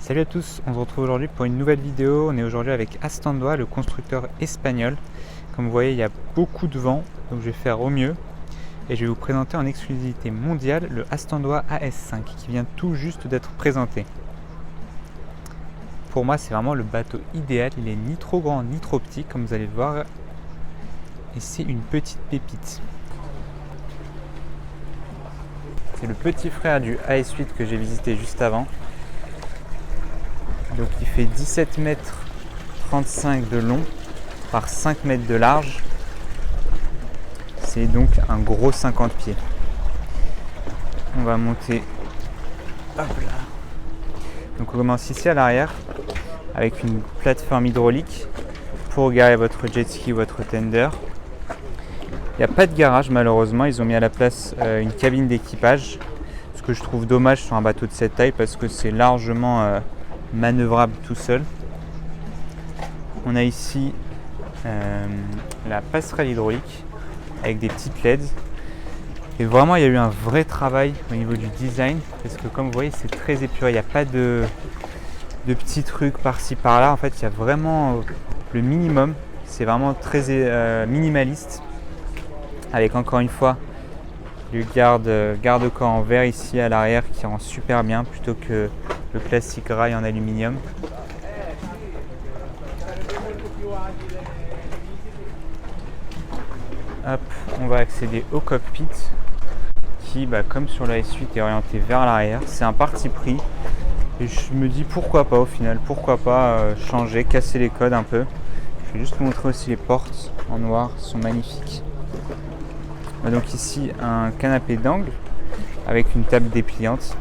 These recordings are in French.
Salut à tous, on se retrouve aujourd'hui pour une nouvelle vidéo. On est aujourd'hui avec Astandoa, le constructeur espagnol. Comme vous voyez, il y a beaucoup de vent, donc je vais faire au mieux. Et je vais vous présenter en exclusivité mondiale le Astandoa AS5 qui vient tout juste d'être présenté. Pour moi, c'est vraiment le bateau idéal. Il est ni trop grand ni trop petit, comme vous allez le voir. Et c'est une petite pépite. C'est le petit frère du AS8 que j'ai visité juste avant. Donc il fait 17 mètres 35 de long par 5 mètres de large. C'est donc un gros 50 pieds. On va monter. Hop là. Donc on commence ici à l'arrière avec une plateforme hydraulique pour garer votre jet ski ou votre tender. Il n'y a pas de garage malheureusement, ils ont mis à la place une cabine d'équipage. Ce que je trouve dommage sur un bateau de cette taille parce que c'est largement manœuvrable tout seul. On a ici la passerelle hydraulique avec des petites LED. Et vraiment il y a eu un vrai travail au niveau du design parce que comme vous voyez c'est très épuré, il n'y a pas de petits trucs par-ci par-là. En fait il y a vraiment le minimum, c'est vraiment très minimaliste avec encore une fois le garde-corps en verre ici à l'arrière qui rend super bien plutôt que le classique rail en aluminium. Hop, on va accéder au cockpit qui, comme sur la S8, est orienté vers l'arrière. C'est un parti pris et je me dis pourquoi pas au final, pourquoi pas changer, casser les codes un peu. Je vais juste vous montrer aussi les portes en noir, sont magnifiques. On a donc ici un canapé d'angle avec une table dépliante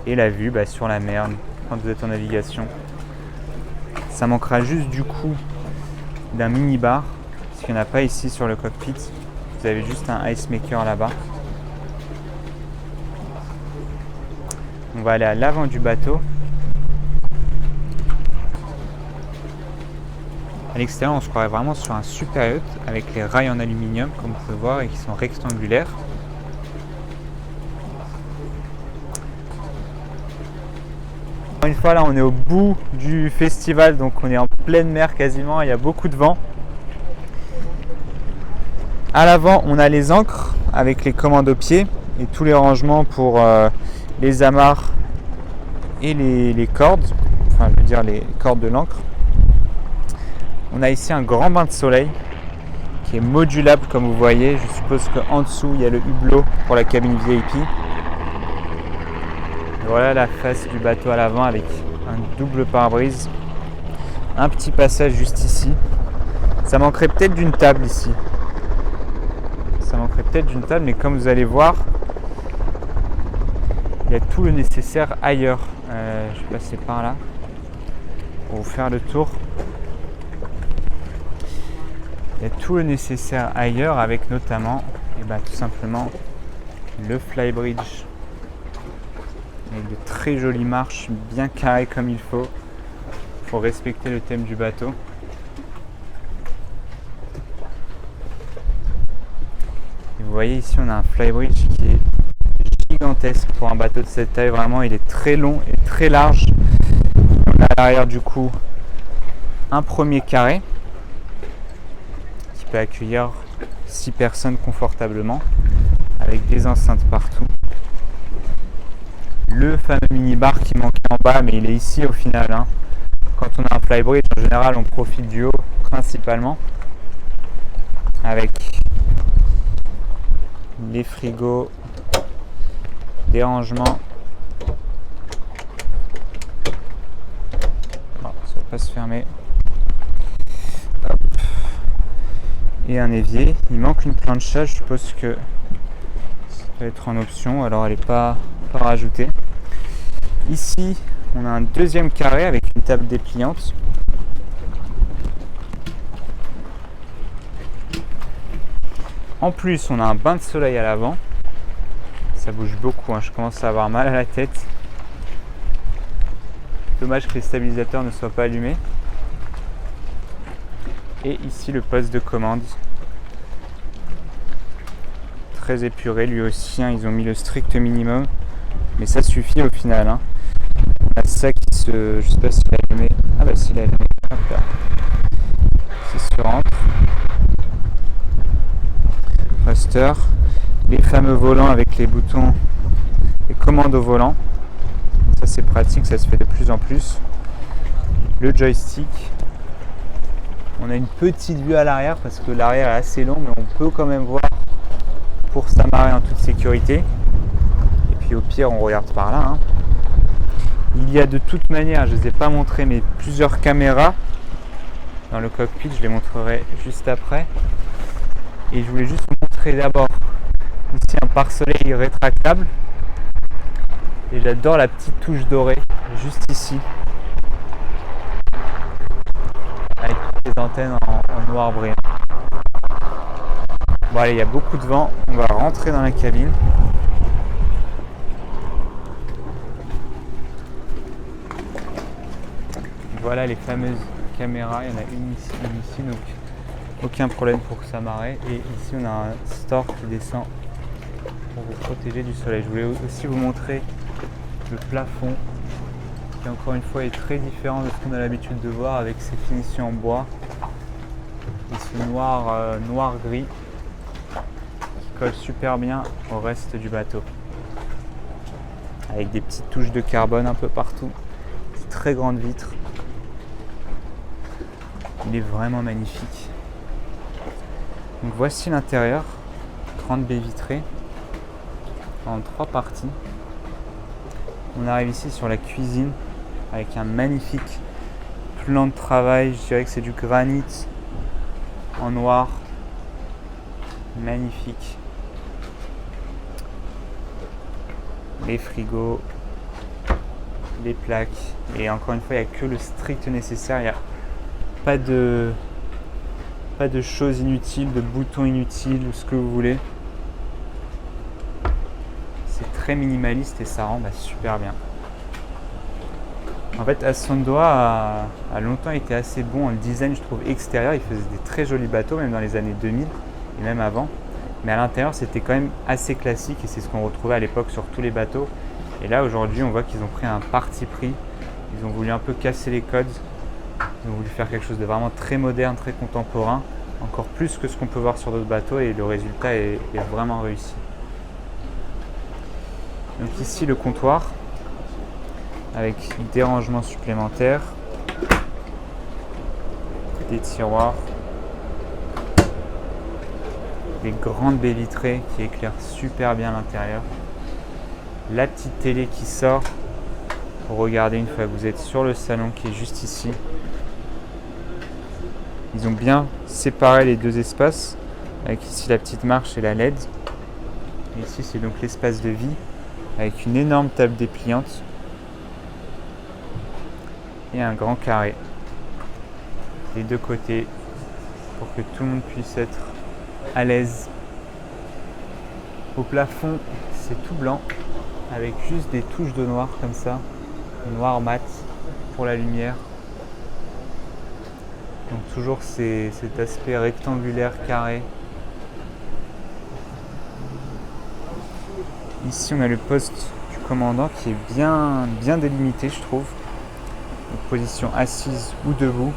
et la vue sur la mer quand vous êtes en navigation. Ça manquera juste du coup d'un mini bar parce qu'il n'y en a pas ici sur le cockpit. Vous avez juste un ice maker là-bas. On va aller à l'avant du bateau. À l'extérieur, on se croirait vraiment sur un super yacht avec les rails en aluminium comme vous pouvez voir et qui sont rectangulaires. Une fois là on est au bout du festival, donc on est en pleine mer quasiment, il y a beaucoup de vent. À l'avant on a les ancres avec les commandes au pied et tous les rangements pour les amarres et les cordes, enfin je veux dire les cordes de l'ancre. On a ici un grand bain de soleil qui est modulable comme vous voyez. Je suppose qu'en dessous il y a le hublot pour la cabine VIP. Voilà la face du bateau à l'avant avec un double pare-brise. Un petit passage juste ici. Ça manquerait peut-être d'une table ici. Mais comme vous allez voir, il y a tout le nécessaire ailleurs. Je vais passer par là pour vous faire le tour. Il y a tout le nécessaire ailleurs avec notamment tout simplement le flybridge. Avec de très jolies marches bien carrées comme il faut pour respecter le thème du bateau. Et vous voyez ici on a un flybridge qui est gigantesque pour un bateau de cette taille. Vraiment il est très long et très large. On a à l'arrière du coup un premier carré qui peut accueillir 6 personnes confortablement avec des enceintes partout. Le fameux mini-bar qui manquait en bas, mais il est ici au final. Quand on a un flybridge, en général, on profite du haut principalement. Avec les frigos, des rangements. Bon, ça ne va pas se fermer. Hop. Et un évier. Il manque une plancha, je suppose que ça va être en option, alors elle n'est pas rajoutée. Ici, on a un deuxième carré avec une table dépliante. En plus, on a un bain de soleil à l'avant. Ça bouge beaucoup, je commence à avoir mal à la tête. Dommage que les stabilisateurs ne soient pas allumés. Et ici, le poste de commande. Très épuré lui aussi, ils ont mis le strict minimum. Mais ça suffit au final. On a ça qui se... Je sais pas s'il est allumé. Ah bah s'il est allumé. Hop là. C'est sur entre. Thruster. Les fameux volants avec les boutons, les commandes au volant. Ça c'est pratique, ça se fait de plus en plus. Le joystick. On a une petite vue à l'arrière parce que l'arrière est assez long, mais on peut quand même voir pour s'amarrer en toute sécurité. Et puis au pire, on regarde par là. Hein. Il y a de toute manière, je ne les ai pas montré, mais plusieurs caméras dans le cockpit. Je les montrerai juste après. Et je voulais juste vous montrer d'abord ici un pare-soleil rétractable. Et j'adore la petite touche dorée juste ici. Avec toutes les antennes en noir brillant. Bon allez, il y a beaucoup de vent. On va rentrer dans la cabine. Voilà les fameuses caméras. Il y en a une ici, donc aucun problème pour s'amarrer. Et ici on a un store qui descend pour vous protéger du soleil. Je voulais aussi vous montrer le plafond qui encore une fois est très différent de ce qu'on a l'habitude de voir avec ses finitions en bois et ce noir-gris qui colle super bien au reste du bateau avec des petites touches de carbone un peu partout, des très grandes vitres. Il est vraiment magnifique. Donc voici l'intérieur, 30 baies vitrées en 3 parties. On arrive ici sur la cuisine avec un magnifique plan de travail. Je dirais que c'est du granit en noir. Magnifique. Les frigos, les plaques. Et encore une fois, il n'y a que le strict nécessaire. Il n'y a pas de choses inutiles, de boutons inutiles ou ce que vous voulez. C'est très minimaliste et ça rend super bien. En fait, Ascendoa a longtemps été assez bon en design, je trouve, extérieur. Il faisait des très jolis bateaux, même dans les années 2000 et même avant. Mais à l'intérieur, c'était quand même assez classique et c'est ce qu'on retrouvait à l'époque sur tous les bateaux. Et là, aujourd'hui, on voit qu'ils ont pris un parti pris. Ils ont voulu un peu casser les codes. Ils ont voulu faire quelque chose de vraiment très moderne, très contemporain. Encore plus que ce qu'on peut voir sur d'autres bateaux et le résultat est vraiment réussi. Donc ici, le comptoir avec des rangements supplémentaires, des tiroirs, des grandes baies vitrées qui éclairent super bien l'intérieur, la petite télé qui sort pour regarder une fois que vous êtes sur le salon qui est juste ici. Ils ont bien séparé les deux espaces avec ici la petite marche et la LED. Et ici c'est donc l'espace de vie avec une énorme table dépliante et un grand carré des deux côtés pour que tout le monde puisse être à l'aise. Au plafond, c'est tout blanc avec juste des touches de noir comme ça, noir mat pour la lumière. Donc toujours cet aspect rectangulaire carré. Ici on a le poste du commandant qui est bien délimité, je trouve. Donc, position assise ou debout.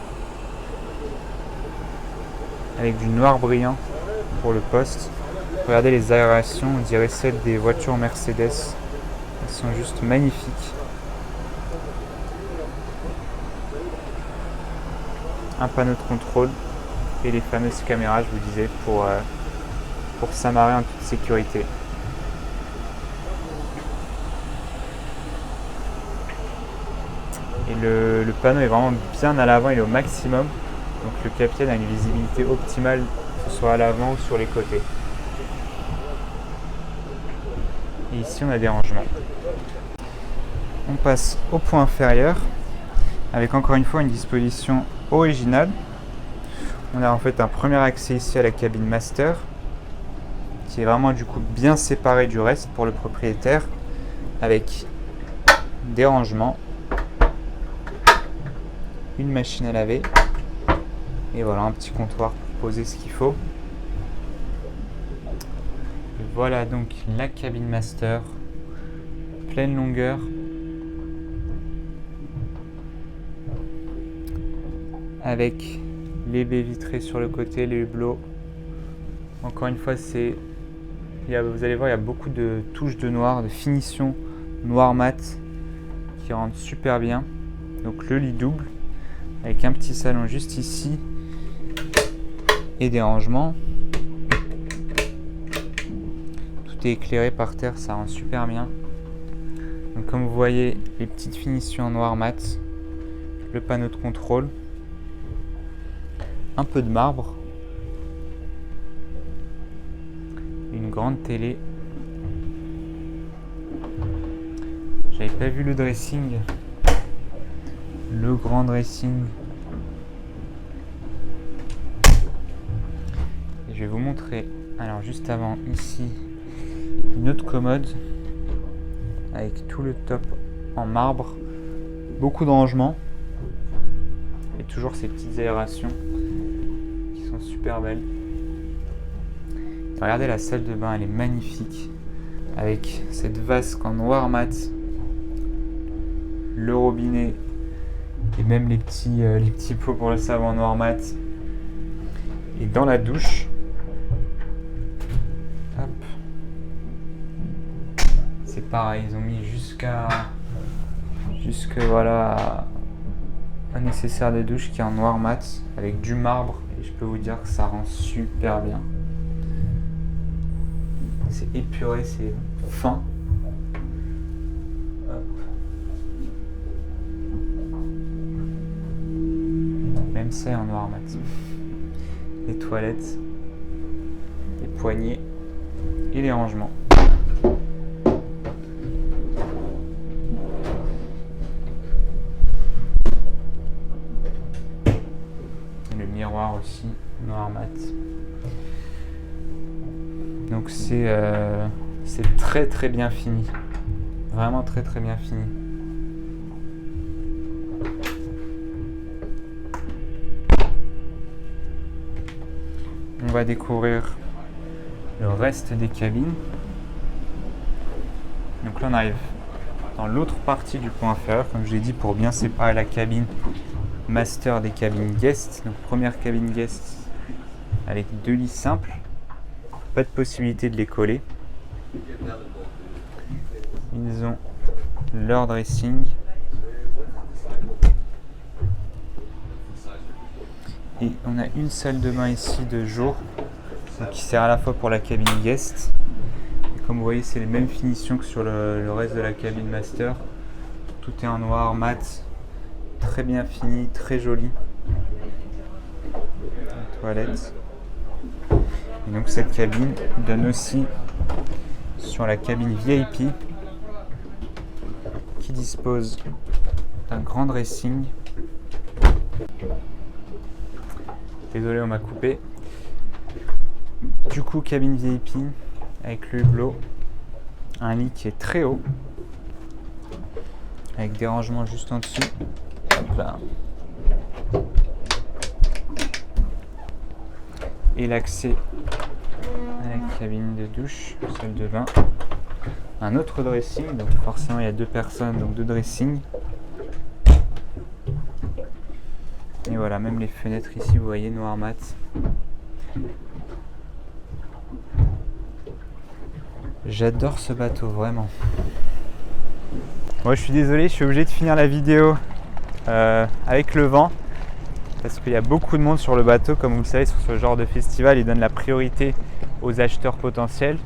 Avec du noir brillant pour le poste. Regardez les aérations, on dirait celles des voitures Mercedes. Elles sont juste magnifiques. Un panneau de contrôle et les fameuses caméras, je vous disais, pour s'amarrer en toute sécurité. Et le panneau est vraiment bien à l'avant, il est au maximum. Donc le capitaine a une visibilité optimale, que ce soit à l'avant ou sur les côtés. Et ici on a des rangements. On passe au point inférieur avec encore une fois une disposition originale. On a en fait un premier accès ici à la cabine master qui est vraiment du coup bien séparé du reste pour le propriétaire avec des rangements, une machine à laver et voilà un petit comptoir pour poser ce qu'il faut. Et voilà donc la cabine master, pleine longueur, avec les baies vitrées sur le côté, les hublots. Encore une fois, vous allez voir, il y a beaucoup de touches de noir, de finition noir mat qui rendent super bien. Donc le lit double avec un petit salon juste ici et des rangements. Tout est éclairé par terre, ça rend super bien. Donc comme vous voyez, les petites finitions en noir mat, le panneau de contrôle, un peu de marbre, une grande télé. J'avais pas vu le dressing, le grand dressing. Et je vais vous montrer, alors juste avant ici, une autre commode avec tout le top en marbre, beaucoup de rangements et toujours ces petites aérations qui sont super belles. Regardez la salle de bain, elle est magnifique avec cette vasque en noir mat, le robinet et même les petits pots pour le savon en noir mat. Et dans la douche, hop, c'est pareil, ils ont mis jusque voilà un nécessaire de douche qui est en noir mat avec du marbre, et je peux vous dire que ça rend super bien. C'est épuré, c'est fin. Hop. Même ça est en noir mat. Les toilettes, les poignées et les rangements. Et le miroir aussi, noir mat. Donc c'est très très bien fini. Vraiment très très bien fini. On va découvrir le reste des cabines. Donc là on arrive dans l'autre partie du pont inférieur, comme je l'ai dit, pour bien séparer la cabine master des cabines guest. Donc première cabine guest avec 2 lits simples, pas de possibilité de les coller. Ils ont leur dressing. Et on a une salle de bain ici de jour, donc qui sert à la fois pour la cabine guest. Et comme vous voyez, c'est les mêmes finitions que sur le reste de la cabine master. Tout est en noir mat, très bien fini, très joli. La toilette. Et donc cette cabine donne aussi sur la cabine VIP qui dispose d'un grand dressing. Désolé, on m'a coupé. Du coup, cabine VIP avec le hublot, un lit qui est très haut avec des rangements juste en dessous. Hop là. Et l'accès à la cabine de douche, salle de bain. Un autre dressing, donc forcément il y a 2 personnes, donc 2 dressings. Et voilà, même les fenêtres ici, vous voyez, noir mat. J'adore ce bateau, vraiment. Moi je suis désolé, je suis obligé de finir la vidéo avec le vent, parce qu'il y a beaucoup de monde sur le bateau. Comme vous le savez, sur ce genre de festival, ils donnent la priorité aux acheteurs potentiels.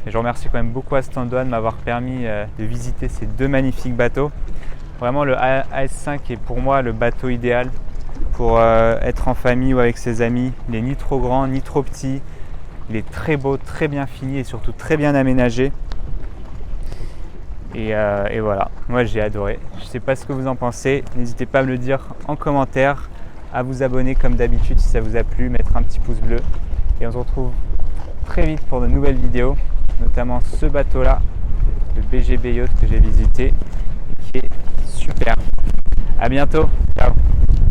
Et je remercie quand même beaucoup Astandoa de m'avoir permis de visiter ces 2 magnifiques bateaux. Vraiment, le AS5 est pour moi le bateau idéal pour être en famille ou avec ses amis. Il n'est ni trop grand ni trop petit. Il est très beau, très bien fini et surtout très bien aménagé. Et voilà, moi j'ai adoré. Je ne sais pas ce que vous en pensez. N'hésitez pas à me le dire en commentaire, à vous abonner comme d'habitude si ça vous a plu, mettre un petit pouce bleu. Et on se retrouve très vite pour de nouvelles vidéos, notamment ce bateau-là, le BGB Yacht que j'ai visité, qui est super. À bientôt, ciao.